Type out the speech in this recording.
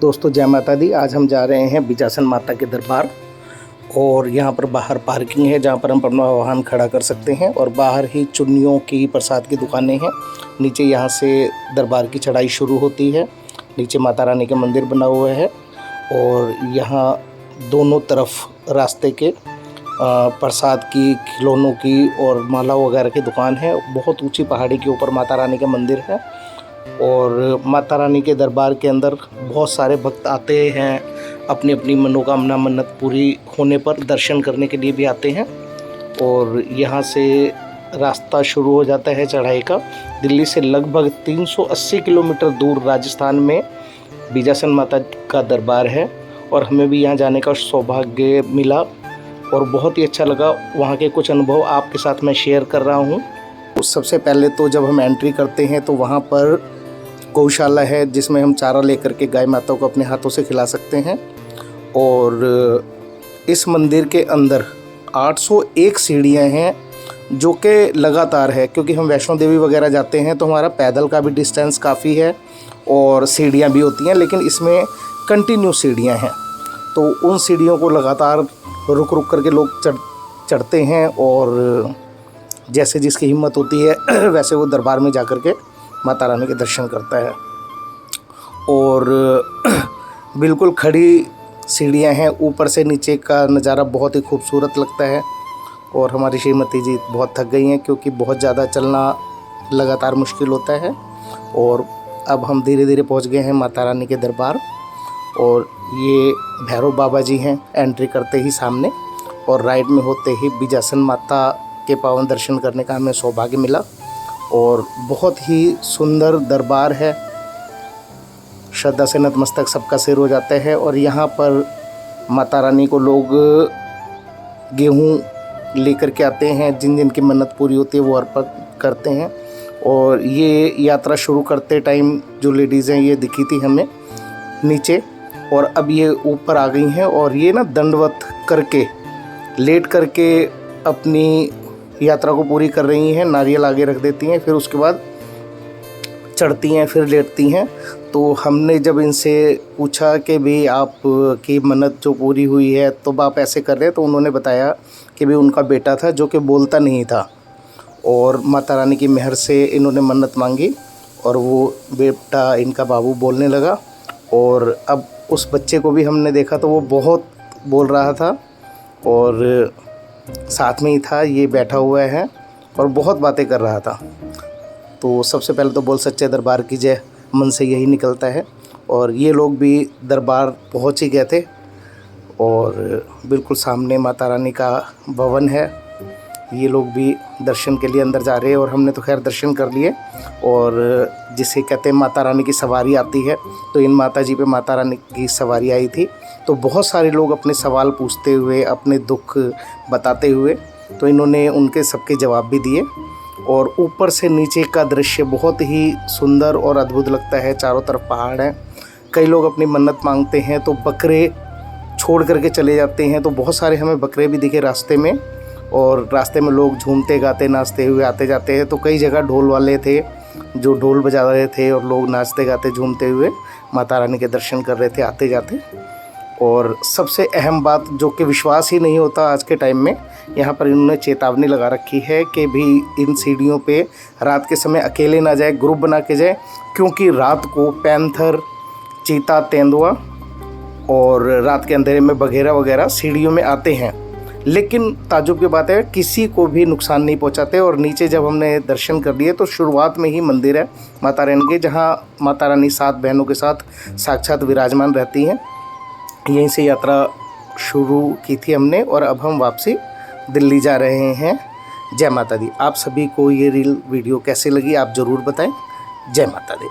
दोस्तों जय माता दी। आज हम जा रहे हैं बीजासन माता के दरबार और यहाँ पर बाहर पार्किंग है जहाँ पर हम अपना वाहन खड़ा कर सकते हैं और बाहर ही चुन्नियों की प्रसाद की दुकानें हैं। नीचे यहाँ से दरबार की चढ़ाई शुरू होती है। नीचे माता रानी का मंदिर बना हुआ है और यहाँ दोनों तरफ रास्ते के प्रसाद की, खिलौनों की और माला वगैरह की दुकान है। बहुत ऊंची पहाड़ी के ऊपर माता रानी का मंदिर है और माता रानी के दरबार के अंदर बहुत सारे भक्त आते हैं, अपनी अपनी मनोकामना मन्नत पूरी होने पर दर्शन करने के लिए भी आते हैं। और यहाँ से रास्ता शुरू हो जाता है चढ़ाई का। दिल्ली से लगभग 380 किलोमीटर दूर राजस्थान में बीजासन माता का दरबार है और हमें भी यहाँ जाने का सौभाग्य मिला और बहुत ही अच्छा लगा। वहाँ के कुछ अनुभव आपके साथ मैं शेयर कर रहा हूँ। सबसे पहले तो जब हम एंट्री करते हैं तो वहाँ पर गौशाला है जिसमें हम चारा लेकर के गाय माता को अपने हाथों से खिला सकते हैं। और इस मंदिर के अंदर 801 सीढ़ियाँ हैं जो कि लगातार है, क्योंकि हम वैष्णो देवी वगैरह जाते हैं तो हमारा पैदल का भी डिस्टेंस काफ़ी है और सीढ़ियाँ भी होती हैं, लेकिन इसमें कंटिन्यू सीढ़ियाँ हैं। तो उन सीढ़ियों को लगातार रुक रुक करके लोग चढ़ते हैं और जैसे जिसकी हिम्मत होती है वैसे वो दरबार में जा कर के माता रानी के दर्शन करता है। और बिल्कुल खड़ी सीढ़ियाँ हैं, ऊपर से नीचे का नज़ारा बहुत ही खूबसूरत लगता है। और हमारी श्रीमती जी बहुत थक गई हैं क्योंकि बहुत ज़्यादा चलना लगातार मुश्किल होता है। और अब हम धीरे धीरे पहुंच गए हैं माता रानी के दरबार और ये भैरव बाबा जी हैं एंट्री करते ही सामने, और राइट में होते ही बीजासन माता के पावन दर्शन करने का हमें सौभाग्य मिला। और बहुत ही सुंदर दरबार है, श्रद्धा से नतमस्तक सबका सिर हो जाता है। और यहाँ पर माता रानी को लोग गेहूँ लेकर के आते हैं, जिन जिन की मन्नत पूरी होती है वो अर्पण करते हैं। और ये यात्रा शुरू करते टाइम जो लेडीज़ हैं ये दिखी थी हमें नीचे, और अब ये ऊपर आ गई हैं और ये ना दंडवत करके लेट करके अपनी यात्रा को पूरी कर रही हैं। नारियल आगे रख देती हैं, फिर उसके बाद चढ़ती हैं, फिर लेटती हैं। तो हमने जब इनसे पूछा कि भाई आप की मन्नत जो पूरी हुई है तो आप ऐसे कर रहे हैं, तो उन्होंने बताया कि भाई उनका बेटा था जो कि बोलता नहीं था और माता रानी की मेहर से इन्होंने मन्नत मांगी और वो बेटा इनका बाबू बोलने लगा। और अब उस बच्चे को भी हमने देखा तो वो बहुत बोल रहा था और साथ में ही था, ये बैठा हुआ है और बहुत बातें कर रहा था। तो सबसे पहले तो बोल सच्चे दरबार की जय मन से यही निकलता है। और ये लोग भी दरबार पहुंच ही गए थे और बिल्कुल सामने माता रानी का भवन है। ये लोग भी दर्शन के लिए अंदर जा रहे हैं और हमने तो खैर दर्शन कर लिए। और जिसे कहते हैं माता रानी की सवारी आती है, तो इन माता जी पे माता रानी की सवारी आई थी। तो बहुत सारे लोग अपने सवाल पूछते हुए, अपने दुख बताते हुए, तो इन्होंने उनके सबके जवाब भी दिए। और ऊपर से नीचे का दृश्य बहुत ही सुंदर और अद्भुत लगता है। चारों तरफ पहाड़ हैं। कई लोग अपनी मन्नत मांगते हैं तो बकरे छोड़ करके चले जाते हैं, तो बहुत सारे हमें बकरे भी दिखे रास्ते में। और रास्ते में लोग झूमते गाते नाचते हुए आते जाते हैं। तो कई जगह ढोल वाले थे जो ढोल बजा रहे थे और लोग नाचते गाते झूमते हुए माता रानी के दर्शन कर रहे थे आते जाते। और सबसे अहम बात जो कि विश्वास ही नहीं होता आज के टाइम में, यहाँ पर इन्होंने चेतावनी लगा रखी है कि भी इन सीढ़ियों पे रात के समय अकेले ना जाए, ग्रुप बना के जाए, क्योंकि रात को पैंथर, चीता, तेंदुआ और रात के अंधेरे में बघेरा वगैरह सीढ़ियों में आते हैं। लेकिन ताज्जुब की बात है किसी को भी नुकसान नहीं पहुंचाते। और नीचे जब हमने दर्शन कर लिए तो शुरुआत में ही मंदिर है माता रानी के, जहां माता रानी 7 बहनों के साथ साक्षात विराजमान रहती हैं। यहीं से यात्रा शुरू की थी हमने और अब हम वापसी दिल्ली जा रहे हैं। जय माता दी। आप सभी को ये रील वीडियो कैसे लगी आप ज़रूर बताएं। जय माता दी।